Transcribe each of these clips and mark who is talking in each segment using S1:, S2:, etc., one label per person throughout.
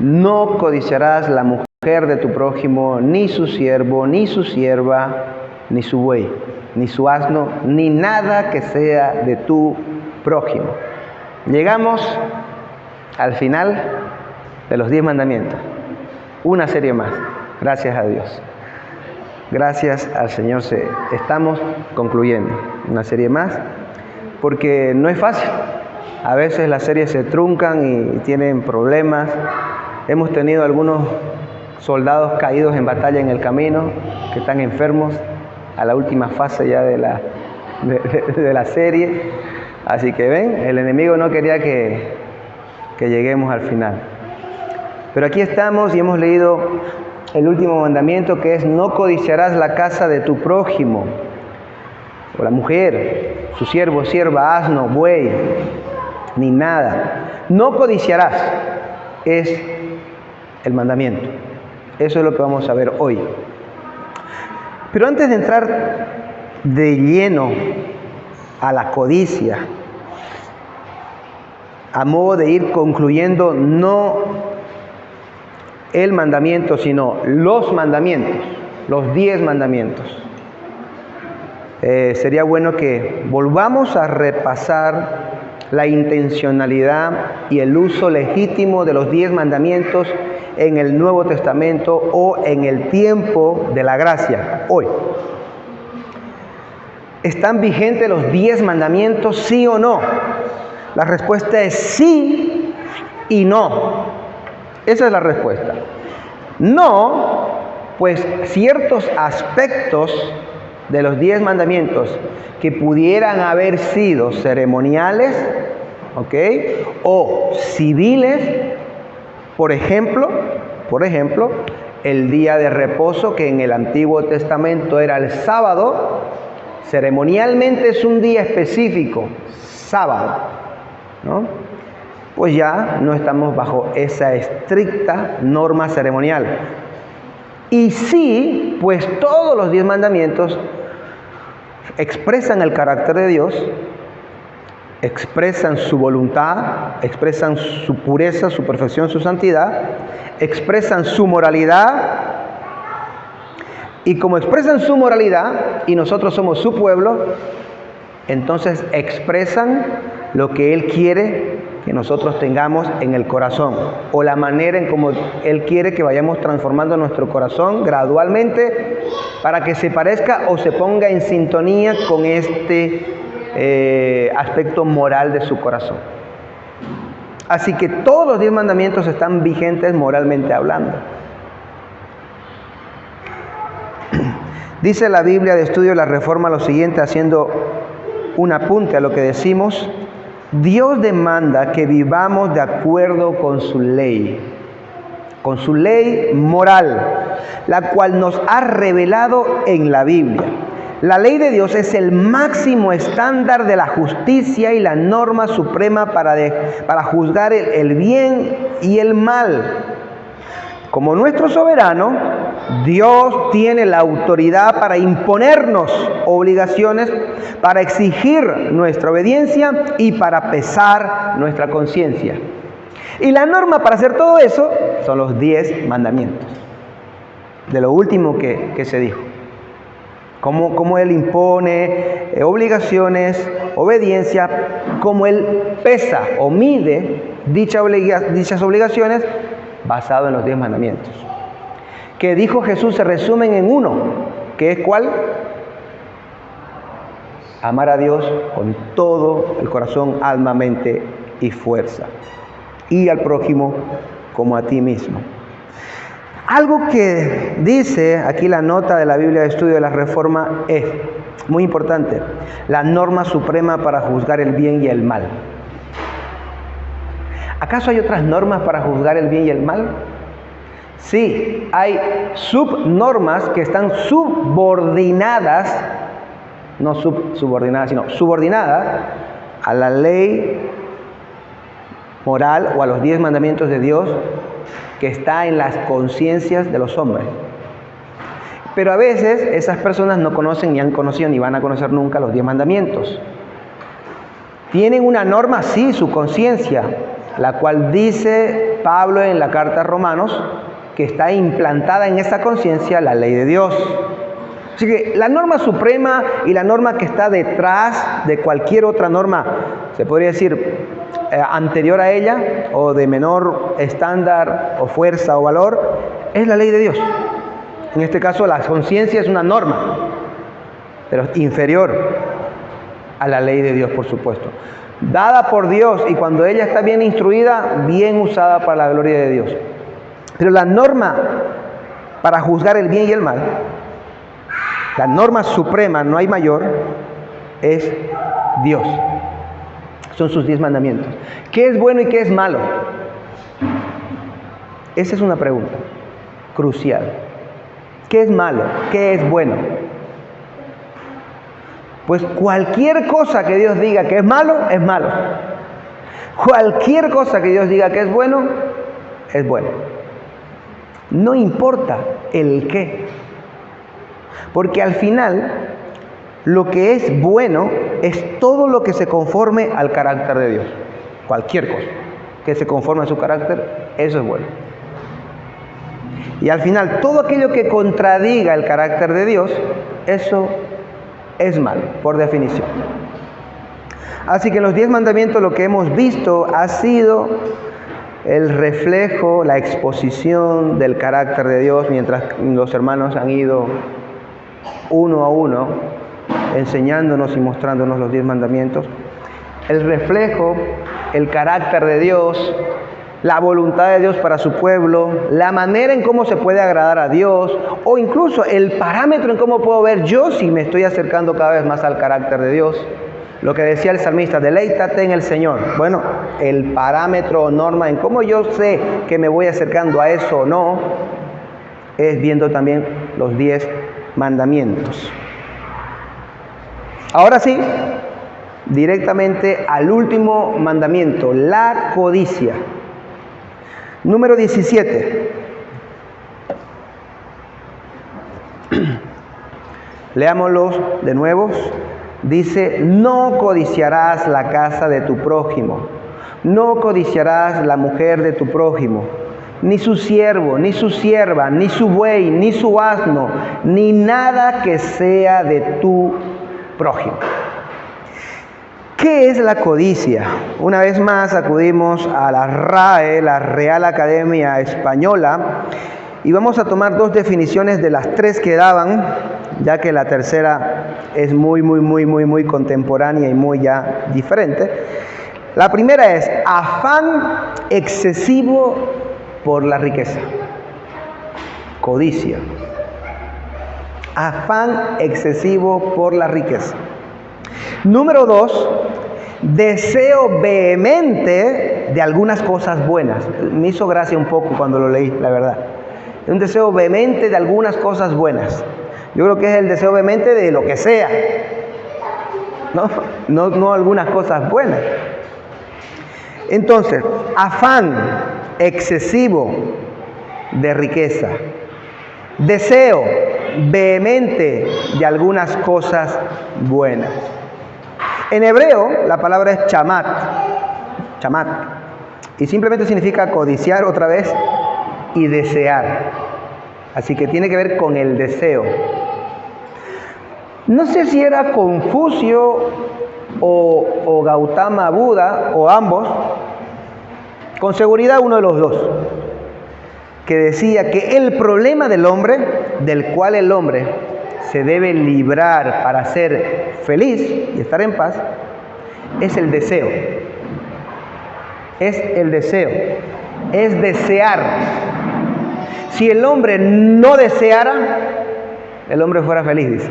S1: No codiciarás la mujer de tu prójimo, ni su siervo, ni su sierva, ni su buey, ni su asno, ni nada que sea de tu prójimo. Llegamos al final de los 10 mandamientos. Una serie más. Gracias a Dios. Gracias al Señor. Estamos concluyendo una serie más, porque no es fácil. A veces las series se truncan y tienen problemas. Hemos tenido algunos soldados caídos en batalla en el camino, que están enfermos, a la última fase ya de la serie. Así que ven, el enemigo no quería que lleguemos al final. Pero aquí estamos y hemos leído el último mandamiento, que es: no codiciarás la casa de tu prójimo, o la mujer, su siervo, sierva, asno, buey, ni nada. No codiciarás es el mandamiento. Eso es lo que vamos a ver hoy. Pero antes de entrar de lleno a la codicia, a modo de ir concluyendo no el mandamiento, sino los mandamientos, los 10 mandamientos, sería bueno que volvamos a repasar la intencionalidad y el uso legítimo de los 10 mandamientos en el Nuevo Testamento o en el tiempo de la gracia, hoy. ¿Están vigentes los 10 mandamientos, sí o no? La respuesta es sí y no. Esa es la respuesta. No, pues ciertos aspectos de los 10 mandamientos que pudieran haber sido ceremoniales, ¿ok?, o civiles, por ejemplo, el día de reposo, que en el Antiguo Testamento era el sábado, ceremonialmente es un día específico, sábado, ¿no? Pues ya no estamos bajo esa estricta norma ceremonial. Y sí, pues todos los 10 mandamientos expresan el carácter de Dios, expresan su voluntad, expresan su pureza, su perfección, su santidad, expresan su moralidad. Y como expresan su moralidad y nosotros somos su pueblo, entonces expresan lo que Él quiere que nosotros tengamos en el corazón, o la manera en cómo Él quiere que vayamos transformando nuestro corazón gradualmente para que se parezca o se ponga en sintonía con este aspecto moral de su corazón. Así que todos los 10 mandamientos están vigentes moralmente hablando. Dice la Biblia de Estudio de la Reforma lo siguiente, haciendo un apunte a lo que decimos: Dios demanda que vivamos de acuerdo con su ley moral, la cual nos ha revelado en la Biblia. La ley de Dios es el máximo estándar de la justicia y la norma suprema para juzgar el bien y el mal. Como nuestro soberano, Dios tiene la autoridad para imponernos obligaciones, para exigir nuestra obediencia y para pesar nuestra conciencia. Y la norma para hacer todo eso son los 10 mandamientos. De lo último que se dijo. Cómo Él impone obligaciones, obediencia, cómo Él pesa o mide dichas obligaciones basado en los 10 mandamientos. Que dijo Jesús se resumen en uno, que es ¿cuál? Amar a Dios con todo el corazón, alma, mente y fuerza. Y al prójimo como a ti mismo. Algo que dice aquí la nota de la Biblia de Estudio de la Reforma es muy importante: la norma suprema para juzgar el bien y el mal. ¿Acaso hay otras normas para juzgar el bien y el mal? Sí, hay subnormas que están subordinadas, no subordinadas, sino subordinadas a la ley moral o a los 10 mandamientos de Dios, que está en las conciencias de los hombres. Pero a veces esas personas no conocen, ni han conocido, ni van a conocer nunca los 10 mandamientos. Tienen una norma, sí, su conciencia, la cual dice Pablo en la carta a Romanos que está implantada en esa conciencia la ley de Dios. Así que la norma suprema y la norma que está detrás de cualquier otra norma, se podría decir anterior a ella o de menor estándar o fuerza o valor, es la ley de Dios. En este caso la conciencia es una norma, pero inferior a la ley de Dios, por supuesto. Dada por Dios, y cuando ella está bien instruida, bien usada para la gloria de Dios. Pero la norma para juzgar el bien y el mal, la norma suprema, no hay mayor, es Dios. Son sus 10 mandamientos. ¿Qué es bueno y qué es malo? Esa es una pregunta crucial. ¿Qué es malo? ¿Qué es bueno? Pues cualquier cosa que Dios diga que es malo, es malo. Cualquier cosa que Dios diga que es bueno, es bueno. No importa el qué. Porque al final, lo que es bueno es todo lo que se conforme al carácter de Dios. Cualquier cosa que se conforme a su carácter, eso es bueno. Y al final, todo aquello que contradiga el carácter de Dios, eso es malo, por definición. Así que en los 10 mandamientos lo que hemos visto ha sido el reflejo, la exposición del carácter de Dios, mientras los hermanos han ido uno a uno enseñándonos y mostrándonos los 10 mandamientos. El reflejo, el carácter de Dios, la voluntad de Dios para su pueblo, la manera en cómo se puede agradar a Dios, o incluso el parámetro en cómo puedo ver yo si me estoy acercando cada vez más al carácter de Dios. Lo que decía el salmista, deleítate en el Señor. Bueno, el parámetro o norma en cómo yo sé que me voy acercando a eso o no, es viendo también los 10 mandamientos. Ahora sí, directamente al último mandamiento, la codicia. Número 17. Leámoslos de nuevo. Dice, no codiciarás la casa de tu prójimo, no codiciarás la mujer de tu prójimo, ni su siervo, ni su sierva, ni su buey, ni su asno, ni nada que sea de tu prójimo. ¿Qué es la codicia? Una vez más acudimos a la RAE, la Real Academia Española, y vamos a tomar 2 definiciones de las 3 que daban, ya que la tercera es muy contemporánea y muy ya diferente. La primera es afán excesivo por la riqueza. Codicia. Afán excesivo por la riqueza. Número 2, deseo vehemente de algunas cosas buenas. Me hizo gracia un poco cuando lo leí, la verdad. Un deseo vehemente de algunas cosas buenas. Yo creo que es el deseo vehemente de lo que sea. No algunas cosas buenas. Entonces, afán excesivo de riqueza. Deseo vehemente de algunas cosas buenas. En hebreo, la palabra es chamat. Chamat. Y simplemente significa codiciar otra vez y desear. Así que tiene que ver con el deseo. No sé si era Confucio o Gautama Buda, o ambos, con seguridad uno de los dos, que decía que el problema del hombre, del cual el hombre se debe librar para ser feliz y estar en paz, es el deseo. Es el deseo. Es desear. Si el hombre no deseara, el hombre fuera feliz, dice.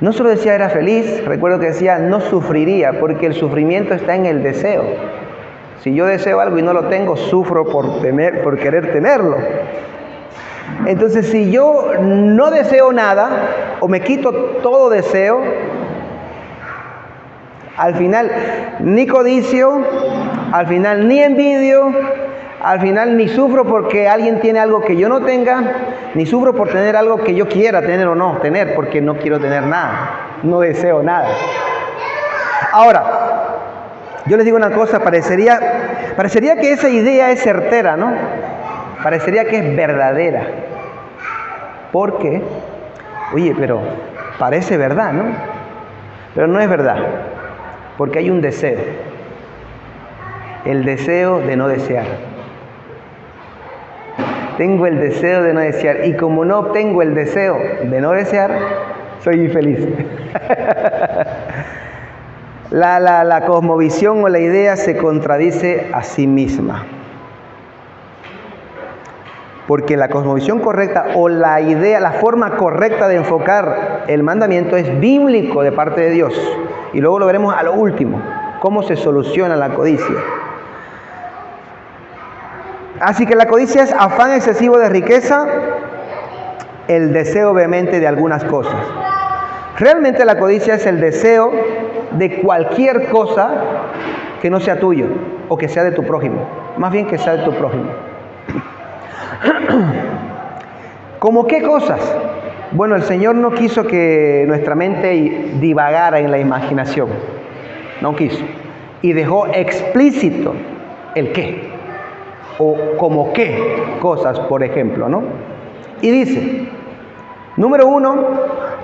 S1: No solo decía era feliz, recuerdo que decía no sufriría, porque el sufrimiento está en el deseo. Si yo deseo algo y no lo tengo, sufro por querer tenerlo. Entonces, si yo no deseo nada, o me quito todo deseo, al final ni codicio, al final ni envidio, al final ni sufro porque alguien tiene algo que yo no tenga, ni sufro por tener algo que yo quiera tener o no tener, porque no quiero tener nada, no deseo nada. Ahora, Yo les digo una cosa, parecería que esa idea es certera, ¿no? Parecería que es verdadera. Porque, oye, pero parece verdad, ¿no? Pero no es verdad, porque hay un deseo. El deseo de no desear. Tengo el deseo de no desear, y como no obtengo el deseo de no desear, soy infeliz. La cosmovisión o la idea se contradice a sí misma. Porque la cosmovisión correcta o la idea, la forma correcta de enfocar el mandamiento es bíblico de parte de Dios. Y luego lo veremos a lo último, cómo se soluciona la codicia. Así que la codicia es afán excesivo de riqueza, el deseo vehemente de algunas cosas. Realmente la codicia es el deseo de cualquier cosa que no sea tuyo o que sea de tu prójimo. Más bien que sea de tu prójimo. ¿Cómo qué cosas? Bueno, el Señor no quiso que nuestra mente divagara en la imaginación. No quiso. Y dejó explícito el qué. O como qué cosas, por ejemplo, ¿no? Y dice, número 1,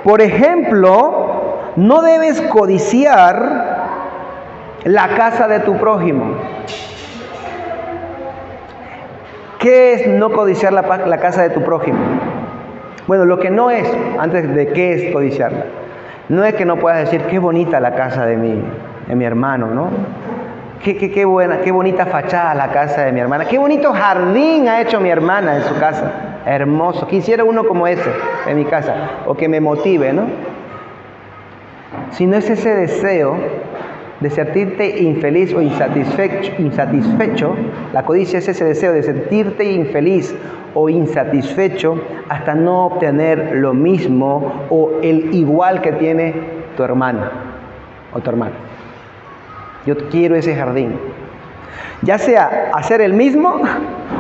S1: por ejemplo, no debes codiciar la casa de tu prójimo. ¿Qué es no codiciar la casa de tu prójimo? Bueno, lo que no es, antes de qué es codiciarla, no es que no puedas decir, qué bonita la casa de mi hermano, ¿no? Qué buena, qué bonita fachada la casa de mi hermana, qué bonito jardín ha hecho mi hermana en su casa, hermoso, quisiera uno como ese en mi casa, o que me motive, ¿no? Si no es ese deseo de sentirte infeliz o insatisfecho, la codicia es ese deseo de sentirte infeliz o insatisfecho hasta no obtener lo mismo o el igual que tiene tu hermano o tu hermano. Yo quiero ese jardín. Ya sea hacer el mismo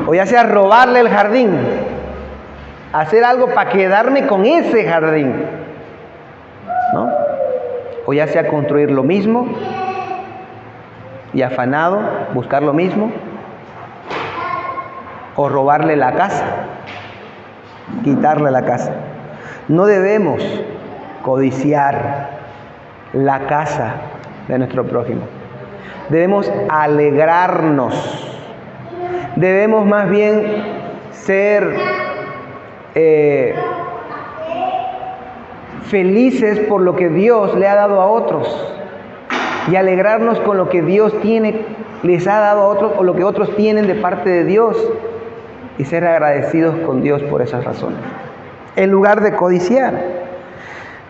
S1: o ya sea robarle el jardín. Hacer algo para quedarme con ese jardín, ¿no? O ya sea construir lo mismo y afanado, buscar lo mismo, o robarle la casa, quitarle la casa. No debemos codiciar la casa de nuestro prójimo. Debemos alegrarnos. Debemos más bien ser felices por lo que Dios le ha dado a otros. Y alegrarnos con lo que Dios les ha dado a otros o lo que otros tienen de parte de Dios. Y ser agradecidos con Dios por esas razones. En lugar de codiciar.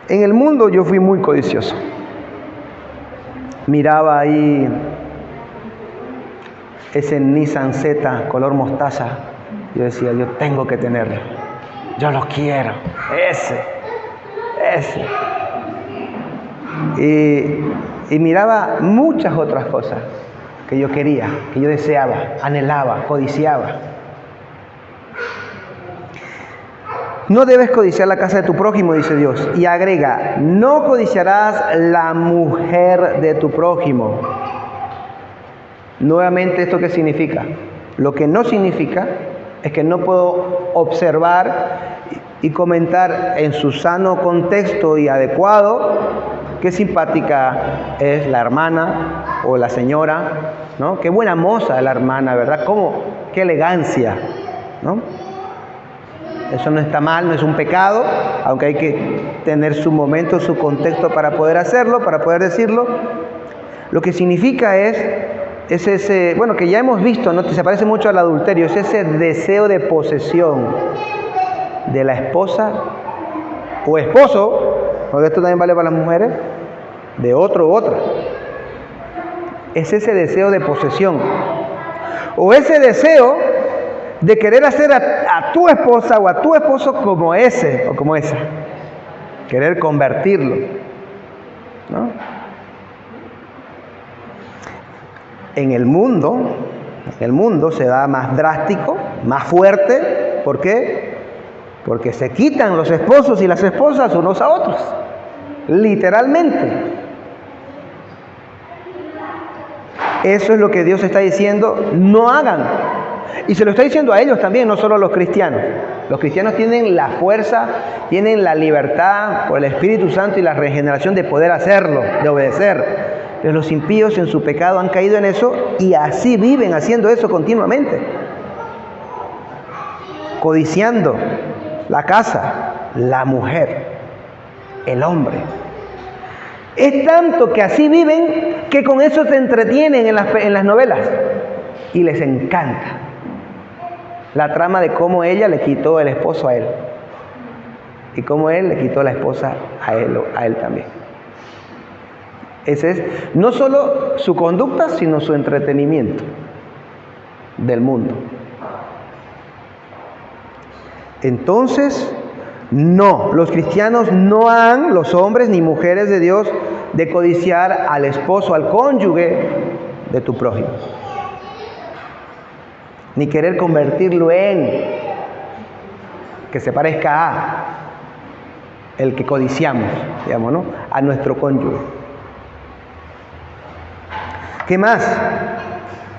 S1: En el mundo yo fui muy codicioso. Miraba ahí ese Nissan Z color mostaza. Yo decía, yo tengo que tenerlo. Yo lo quiero. Ese. Y miraba muchas otras cosas que yo quería, que yo deseaba, anhelaba, codiciaba. No debes codiciar la casa de tu prójimo, dice Dios. Y agrega, no codiciarás la mujer de tu prójimo. Nuevamente, ¿esto qué significa? Lo que no significa es que no puedo observar y comentar en su sano contexto y adecuado qué simpática es la hermana o la señora, ¿no? Qué buena moza la hermana, ¿verdad? Qué elegancia, ¿no? Eso no está mal, no es un pecado, aunque hay que tener su momento, su contexto para poder hacerlo, para poder decirlo. Lo que significa es ese, bueno, que ya hemos visto, ¿no? Se parece mucho al adulterio, es ese deseo de posesión de la esposa o esposo, porque esto también vale para las mujeres, de otro u otra. Es ese deseo de posesión. O ese deseo de querer hacer a tu esposa o a tu esposo como ese o como esa. Querer convertirlo, ¿no? En el mundo se da más drástico, más fuerte. ¿Por qué? Porque se quitan los esposos y las esposas unos a otros. Literalmente. Eso es lo que Dios está diciendo, no hagan. Y se lo está diciendo a ellos también, no solo a los cristianos. Los cristianos tienen la fuerza, tienen la libertad por el Espíritu Santo y la regeneración de poder hacerlo, de obedecer. Pero los impíos en su pecado han caído en eso y así viven haciendo eso continuamente. Codiciando la casa, la mujer, el hombre. Es tanto que así viven que con eso se entretienen en las novelas y les encanta la trama de cómo ella le quitó el esposo a él y cómo él le quitó la esposa a él también. Ese es no solo su conducta, sino su entretenimiento del mundo. Entonces, no, los cristianos no han, los hombres ni mujeres de Dios, de codiciar al esposo, al cónyuge de tu prójimo. Ni querer convertirlo en que se parezca a el que codiciamos, digamos, ¿no? A nuestro cónyuge. ¿Qué más?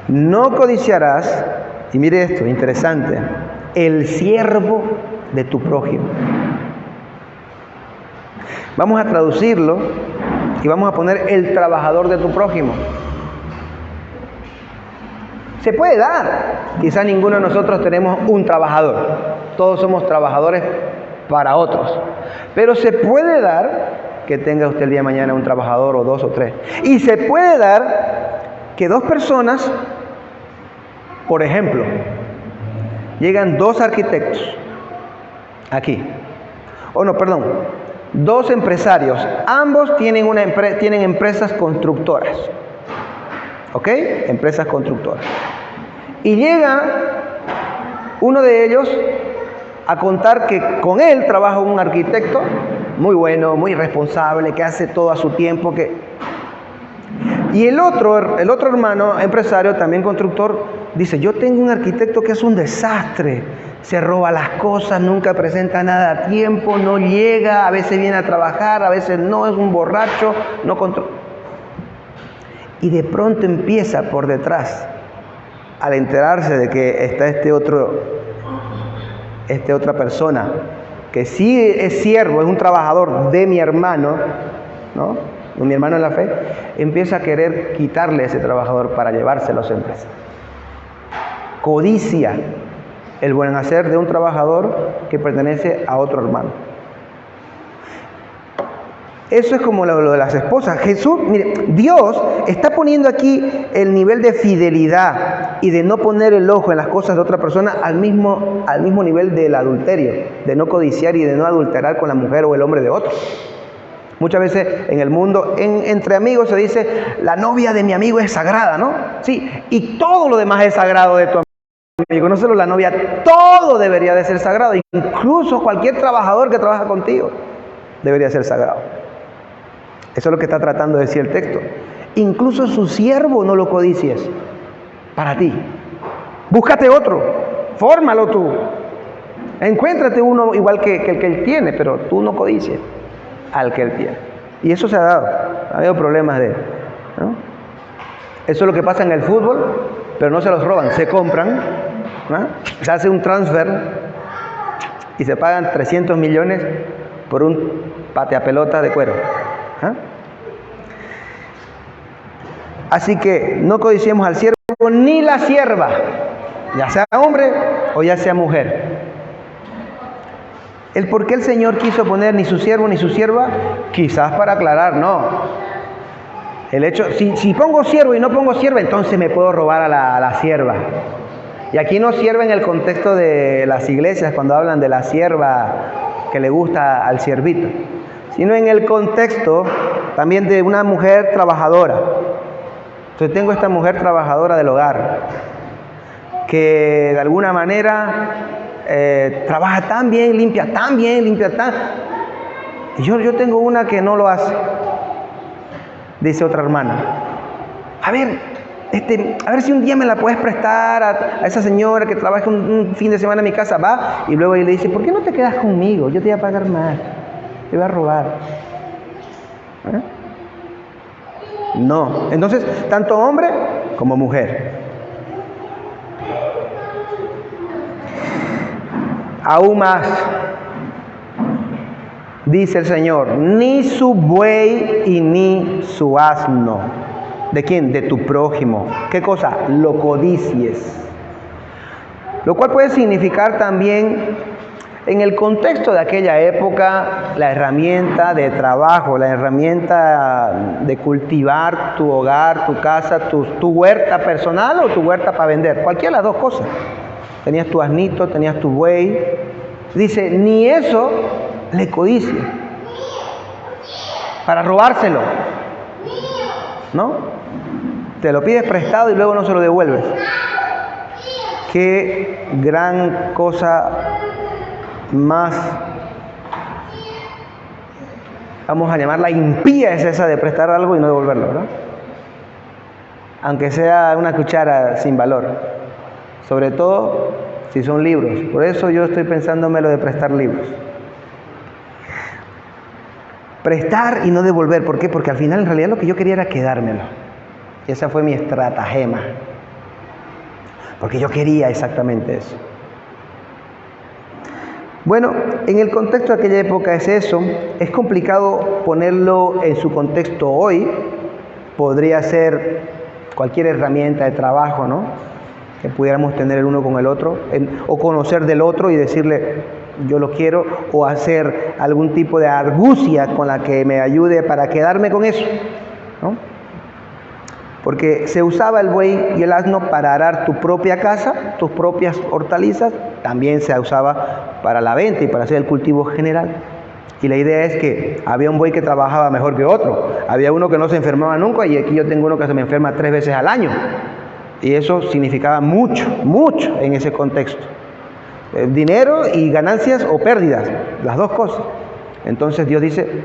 S1: No codiciarás, y mire esto, interesante, el siervo de tu prójimo. Vamos a traducirlo y vamos a poner el trabajador de tu prójimo. Se puede dar. Quizá ninguno de nosotros tenemos un trabajador. Todos somos trabajadores para otros. Pero se puede dar que tenga usted el día de mañana un trabajador o dos o tres. Y se puede dar que dos personas, por ejemplo, llegan dos arquitectos aquí. Dos empresarios. Ambos tienen empresas constructoras. ¿Ok? Empresas constructoras. Y llega uno de ellos a contar que con él trabaja un arquitecto muy bueno, muy responsable, que hace todo a su tiempo. Y el otro hermano empresario, también constructor, dice, yo tengo un arquitecto que es un desastre. Se roba las cosas, nunca presenta nada a tiempo, no llega, a veces viene a trabajar, a veces no, es un borracho, no controla. Y de pronto empieza por detrás, al enterarse de que está esta otra persona, que sí es siervo, es un trabajador de mi hermano, ¿no? De mi hermano en la fe, empieza a querer quitarle a ese trabajador para llevárselo a su empresa. Codicia el buen hacer de un trabajador que pertenece a otro hermano. Eso es como lo de las esposas. Jesús, mire, Dios está poniendo aquí el nivel de fidelidad y de no poner el ojo en las cosas de otra persona al mismo nivel del adulterio, de no codiciar y de no adulterar con la mujer o el hombre de otro. Muchas veces en el mundo, entre amigos se dice, la novia de mi amigo es sagrada, ¿no? Sí, y todo lo demás es sagrado de tu amigo, no solo la novia, todo debería de ser sagrado, incluso cualquier trabajador que trabaja contigo debería ser sagrado. Eso es lo que está tratando de decir el texto. Incluso su siervo no lo codicies para ti. Búscate otro, fórmalo tú. Encuéntrate uno igual que el que él tiene, pero tú no codicies al que él tiene. Y eso se ha dado. Ha habido problemas ¿no? Eso es lo que pasa en el fútbol, pero no se los roban, se compran, ¿no? Se hace un transfer y se pagan 300 millones por un pateapelota de cuero. ¿Ah? Así que no codiciemos al siervo ni la sierva, ya sea hombre o ya sea mujer. El por qué el Señor quiso poner ni su siervo ni su sierva, quizás para aclarar, no. El hecho, si pongo siervo y no pongo sierva, entonces me puedo robar a la sierva. Y aquí no sierva en el contexto de las iglesias cuando hablan de la sierva que le gusta al siervito, sino en el contexto también de una mujer trabajadora. Entonces tengo esta mujer trabajadora del hogar, que de alguna manera trabaja tan bien, limpia tan. Y yo tengo una que no lo hace. Dice otra hermana, a ver si un día me la puedes prestar a esa señora que trabaja un fin de semana en mi casa. Va, y luego él le dice, ¿por qué no te quedas conmigo? Yo te voy a pagar más. Te voy a robar. ¿Eh? No. Entonces, tanto hombre como mujer. Aún más, dice el Señor, ni su buey y ni su asno. ¿De quién? De tu prójimo. ¿Qué cosa? Lo codicies. Lo cual puede significar también, en el contexto de aquella época, la herramienta de trabajo, la herramienta de cultivar tu hogar, tu casa, tu huerta personal o tu huerta para vender. Cualquiera de las dos cosas. Tenías tu asnito, tenías tu buey. Dice, ni eso le codicie para robárselo, ¿no? Te lo pides prestado y luego no se lo devuelves. Qué gran cosa más, vamos a llamarla impía, es esa de prestar algo y no devolverlo, ¿verdad? Aunque sea una cuchara sin valor, sobre todo si son libros. Por eso yo estoy pensándome lo de prestar libros. Prestar y no devolver. ¿Por qué? Porque al final en realidad lo que yo quería era quedármelo. Y esa fue mi estratagema. Porque yo quería exactamente eso. Bueno, en el contexto de aquella época es eso. Es complicado ponerlo en su contexto hoy. Podría ser cualquier herramienta de trabajo, ¿no? Que pudiéramos tener el uno con el otro. O conocer del otro y decirle, yo lo quiero. O hacer algún tipo de argucia con la que me ayude para quedarme con eso, ¿no? Porque se usaba el buey y el asno para arar tu propia casa, tus propias hortalizas. También se usaba para la venta y para hacer el cultivo general. Y la idea es que había un buey que trabajaba mejor que otro. Había uno que no se enfermaba nunca y aquí yo tengo uno que se me enferma 3 veces al año. Y eso significaba mucho, mucho en ese contexto. Dinero y ganancias o pérdidas, las dos cosas. Entonces Dios dice,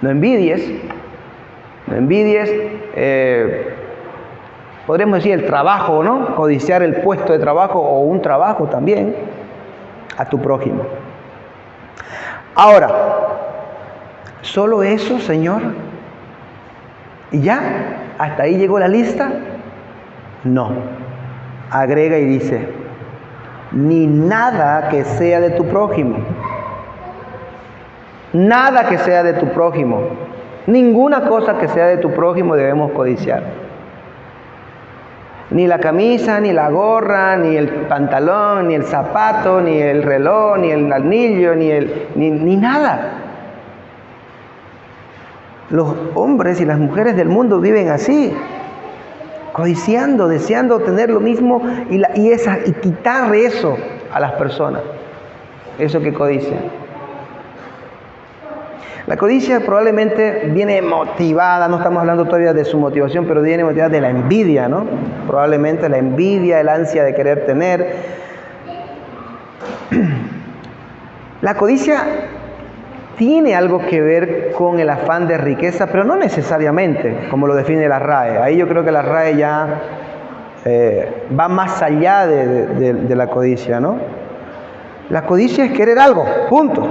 S1: no envidies, podríamos decir el trabajo, ¿no? Codiciar el puesto de trabajo o un trabajo también a tu prójimo. Ahora, ¿solo eso, Señor? ¿Y ya? ¿Hasta ahí llegó la lista? No. Agrega y dice, ni nada que sea de tu prójimo. Nada que sea de tu prójimo. Ninguna cosa que sea de tu prójimo debemos codiciar. Ni la camisa, ni la gorra, ni el pantalón, ni el zapato, ni el reloj, ni el anillo, ni nada. Los hombres y las mujeres del mundo viven así, codiciando, deseando tener lo mismo y quitar eso a las personas, eso que codician. La codicia probablemente viene motivada, no estamos hablando todavía de su motivación, pero viene motivada de la envidia, ¿no? Probablemente la envidia, el ansia de querer tener. La codicia tiene algo que ver con el afán de riqueza, pero no necesariamente, como lo define la RAE. Ahí yo creo que la RAE ya va más allá de la codicia, ¿no? La codicia es querer algo, punto.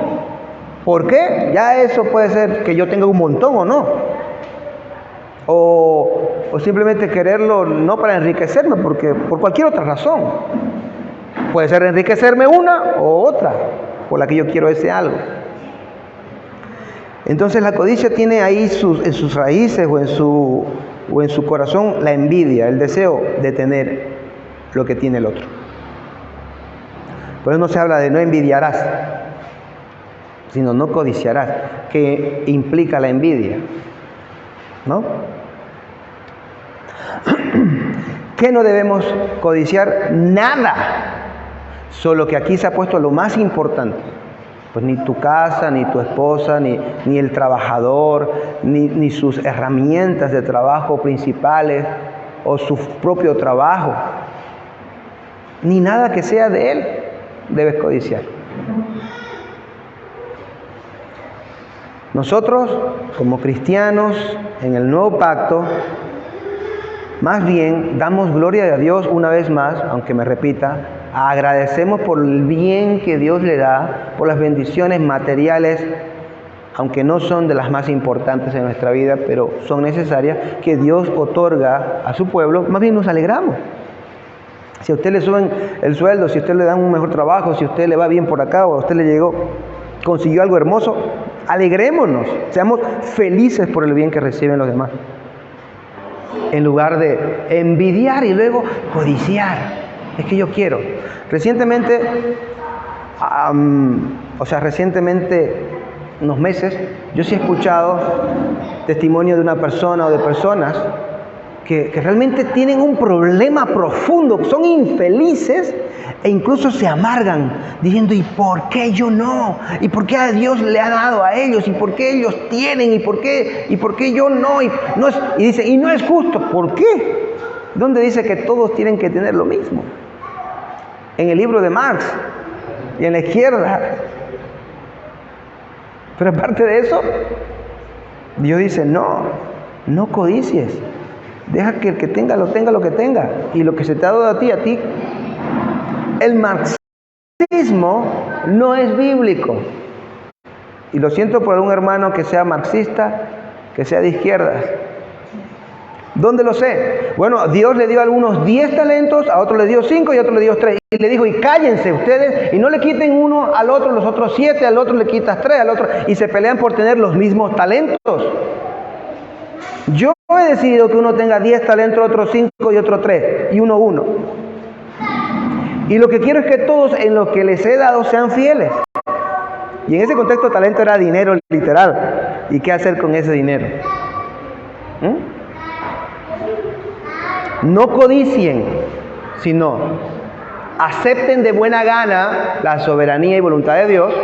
S1: ¿Por qué? Ya eso puede ser que yo tenga un montón o no. O simplemente quererlo no para enriquecerme, porque por cualquier otra razón. Puede ser enriquecerme una o otra, por la que yo quiero ese algo. Entonces la codicia tiene ahí en sus raíces o en su corazón la envidia, el deseo de tener lo que tiene el otro. Por eso no se habla de no envidiarás, sino no codiciarás, que implica la envidia, ¿no? ¿Qué no debemos codiciar? Nada. Solo que aquí se ha puesto lo más importante. Pues ni tu casa, ni tu esposa, ni el trabajador, ni sus herramientas de trabajo principales o su propio trabajo. Ni nada que sea de él debes codiciar. Nosotros, como cristianos, en el nuevo pacto, más bien damos gloria a Dios una vez más, aunque me repita, agradecemos por el bien que Dios le da, por las bendiciones materiales, aunque no son de las más importantes en nuestra vida, pero son necesarias, que Dios otorga a su pueblo, más bien nos alegramos. Si a usted le suben el sueldo, si a usted le dan un mejor trabajo, si a usted le va bien por acá o a usted le consiguió algo hermoso, alegrémonos, seamos felices por el bien que reciben los demás. En lugar de envidiar y luego codiciar. Es que yo quiero. Recientemente, unos meses, yo sí he escuchado testimonio de una persona o de personas que realmente tienen un problema profundo, son infelices e incluso se amargan diciendo, ¿y por qué yo no? ¿Y por qué a Dios le ha dado a ellos? ¿Y por qué ellos tienen? ¿Y por qué yo no? Y dice, y no es justo. ¿Por qué? ¿Dónde dice que todos tienen que tener lo mismo? En el libro de Marx y en la izquierda. Pero aparte de eso, Dios dice, no codicies. Deja que el que tenga lo que tenga. Y lo que se te ha dado a ti. El marxismo no es bíblico. Y lo siento por algún hermano que sea marxista, que sea de izquierdas. ¿Dónde lo sé? Bueno, Dios le dio algunos 10 talentos, a otro le dio 5 y a otro le dio 3. Y le dijo, y cállense ustedes, y no le quiten uno al otro, los otros 7, al otro le quitas 3, al otro, y se pelean por tener los mismos talentos. Yo he decidido que uno tenga 10 talentos, otro 5 y otro 3, y uno 1. Y lo que quiero es que todos en lo que les he dado sean fieles. Y en ese contexto talento era dinero literal. ¿Y qué hacer con ese dinero? No codicien, sino acepten de buena gana la soberanía y voluntad de Dios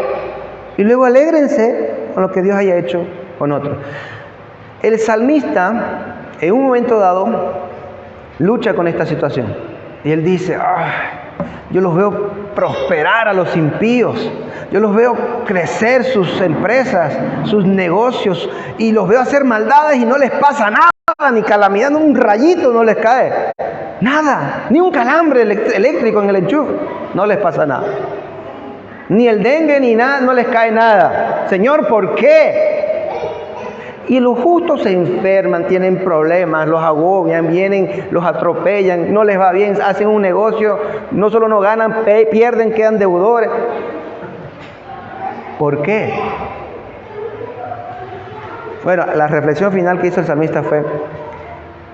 S1: y luego alégrense con lo que Dios haya hecho con otros. El salmista, en un momento dado, lucha con esta situación. Y él dice, yo los veo prosperar a los impíos. Yo los veo crecer sus empresas, sus negocios. Y los veo hacer maldades y no les pasa nada. Ni calamidad, un rayito no les cae. Nada. Ni un calambre eléctrico en el enchufe. No les pasa nada. Ni el dengue ni nada, no les cae nada. Señor, ¿por qué? Y los justos se enferman, tienen problemas, los agobian, vienen, los atropellan, no les va bien, hacen un negocio, no solo no ganan, pierden, quedan deudores. ¿Por qué? Bueno, la reflexión final que hizo el salmista fue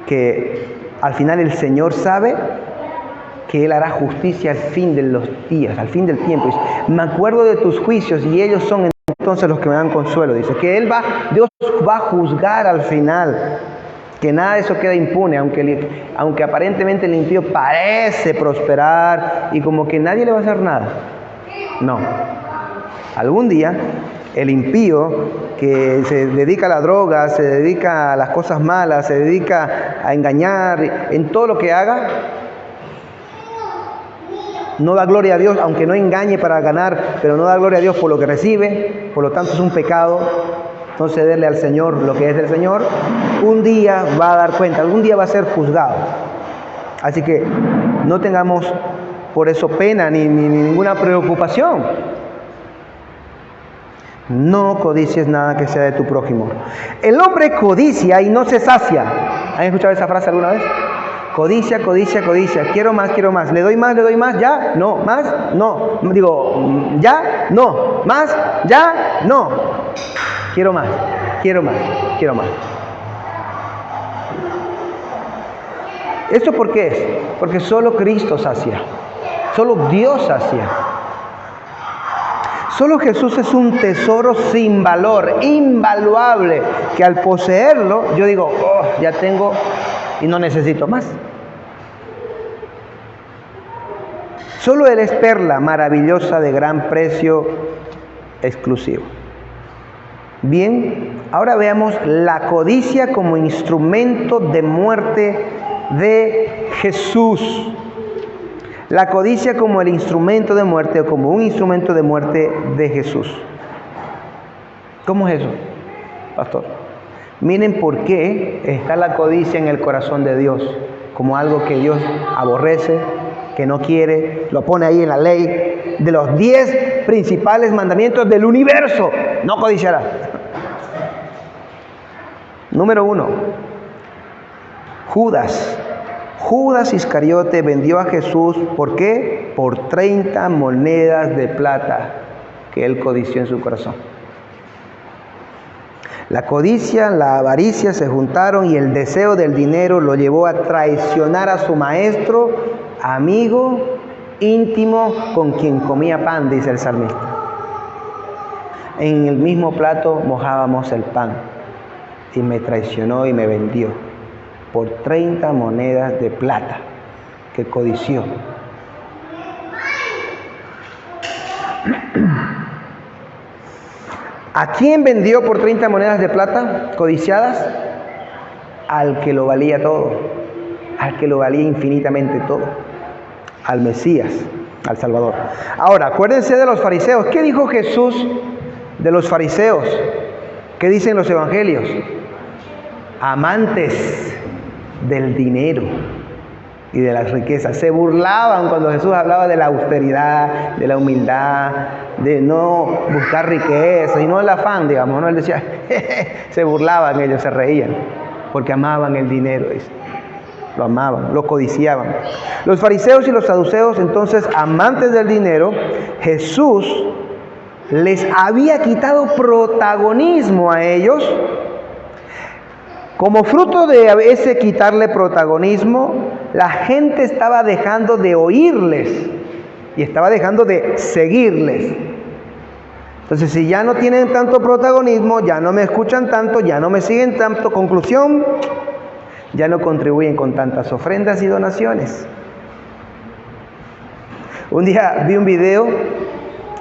S1: que al final el Señor sabe que Él hará justicia al fin de los días, al fin del tiempo. Dice, me acuerdo de tus juicios y ellos son entonces los que me dan consuelo. Dice que Dios va a juzgar al final, que nada de eso queda impune, aunque aparentemente el impío parece prosperar y como que nadie le va a hacer nada. No. Algún día el impío que se dedica a la droga, se dedica a las cosas malas, se dedica a engañar, en todo lo que haga, no da gloria a Dios, aunque no engañe para ganar, pero no da gloria a Dios por lo que recibe, por lo tanto es un pecado no cederle al Señor lo que es del Señor. Un día va a dar cuenta, algún día va a ser juzgado. Así que no tengamos por eso pena ni ninguna preocupación. No codicies nada que sea de tu prójimo. El hombre codicia y no se sacia. ¿Han escuchado esa frase alguna vez? Codicia, codicia, codicia. Quiero más, quiero más. ¿Le doy más, le doy más? ¿Ya? No. ¿Más? No. Digo, ¿ya? No. ¿Más? ¿Ya? No. Quiero más, quiero más, quiero más. ¿Esto por qué es? Porque solo Cristo sacia. Solo Dios sacia. Solo Jesús es un tesoro sin valor, invaluable, que al poseerlo, yo digo, ya tengo y no necesito más. Solo Él es perla maravillosa de gran precio exclusivo. Bien, ahora veamos la codicia como instrumento de muerte de Jesús. La codicia como el instrumento de muerte o como un instrumento de muerte de Jesús. ¿Cómo es eso, pastor? Miren por qué está la codicia en el corazón de Dios, como algo que Dios aborrece, que no quiere, lo pone ahí en la ley de los 10 principales mandamientos del universo. No codiciarás. Número 1, Judas. Judas Iscariote vendió a Jesús, ¿por qué? Por 30 monedas de plata que él codició en su corazón. La codicia, la avaricia se juntaron y el deseo del dinero lo llevó a traicionar a su maestro, amigo, íntimo, con quien comía pan, dice el salmista. En el mismo plato mojábamos el pan y me traicionó y me vendió por 30 monedas de plata que codició. ¿A quién vendió por 30 monedas de plata codiciadas? Al que lo valía todo, al que lo valía infinitamente todo, al Mesías, al Salvador. Ahora, acuérdense de los fariseos. ¿Qué dijo Jesús de los fariseos? ¿Qué dicen los evangelios? Amantes del dinero y de las riquezas. Se burlaban cuando Jesús hablaba de la austeridad, de la humildad, de no buscar riqueza y no el afán, digamos, ¿no? Él decía, se burlaban ellos, se reían, porque amaban el dinero, dice. Lo amaban, lo codiciaban. Los fariseos y los saduceos, entonces, amantes del dinero, Jesús les había quitado protagonismo a ellos. Como fruto de ese quitarle protagonismo, la gente estaba dejando de oírles y estaba dejando de seguirles. Entonces, si ya no tienen tanto protagonismo, ya no me escuchan tanto, ya no me siguen tanto, conclusión, ya no contribuyen con tantas ofrendas y donaciones. Un día vi un video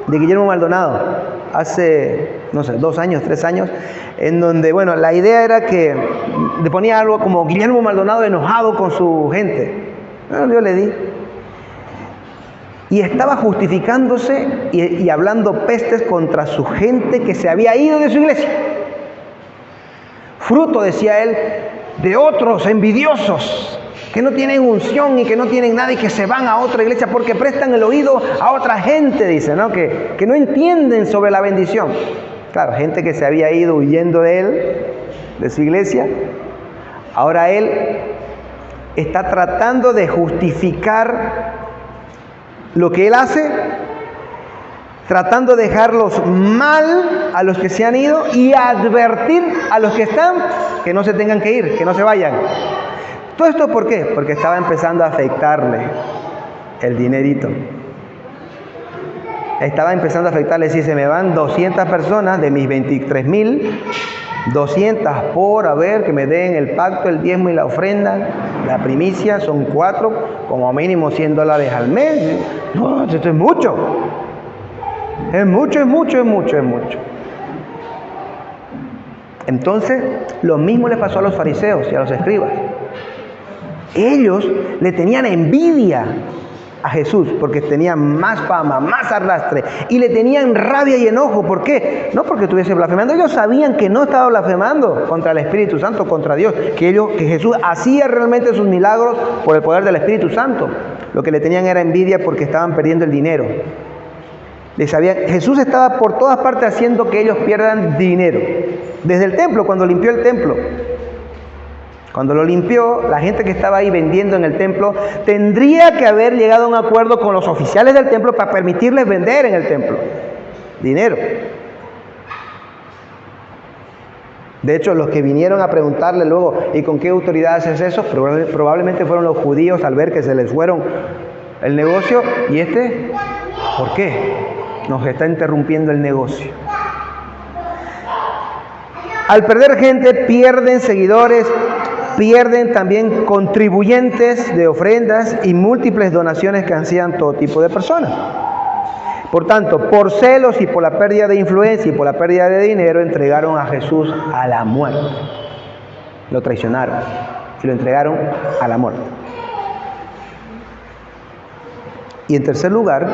S1: de Guillermo Maldonado, hace, no sé, 2 años, 3 años, en donde, bueno, la idea era que le ponía algo como Guillermo Maldonado enojado con su gente. Bueno, yo le di. Y estaba justificándose y hablando pestes contra su gente que se había ido de su iglesia. Fruto, decía él, de otros envidiosos que no tienen unción y que no tienen nada y que se van a otra iglesia porque prestan el oído a otra gente, dice, ¿no? Que no entienden sobre la bendición. Claro, gente que se había ido huyendo de él, de su iglesia. Ahora él está tratando de justificar lo que él hace, tratando de dejarlos mal a los que se han ido y advertir a los que están que no se tengan que ir, que no se vayan. ¿Todo esto por qué? Porque estaba empezando a afectarle el dinerito. Estaba empezando a afectarle, si se me van 200 personas de mis 23,000, 200 por, a ver, que me den el pacto, el diezmo y la ofrenda, la primicia, son 4, como mínimo $100 al mes. No, esto es mucho. Es mucho, es mucho, es mucho, es mucho. Entonces, lo mismo le pasó a los fariseos y a los escribas. Ellos le tenían envidia a Jesús porque tenían más fama, más arrastre, y le tenían rabia y enojo. ¿Por qué? No porque estuviese blasfemando. Ellos sabían que no estaba blasfemando contra el Espíritu Santo, contra Dios, que Jesús hacía realmente sus milagros por el poder del Espíritu Santo. Lo que le tenían era envidia porque estaban perdiendo el dinero. Jesús estaba por todas partes haciendo que ellos pierdan dinero. Desde el templo, cuando limpió el templo. Cuando lo limpió, la gente que estaba ahí vendiendo en el templo tendría que haber llegado a un acuerdo con los oficiales del templo para permitirles vender en el templo dinero. De hecho, los que vinieron a preguntarle luego, ¿y con qué autoridad haces eso? Probablemente fueron los judíos al ver que se les fueron el negocio. ¿Y por qué? Nos está interrumpiendo el negocio. Al perder gente, pierden seguidores, pierden también contribuyentes de ofrendas y múltiples donaciones que hacían todo tipo de personas. Por tanto, por celos y por la pérdida de influencia y por la pérdida de dinero, entregaron a Jesús a la muerte. Lo traicionaron y lo entregaron a la muerte. Y en tercer lugar,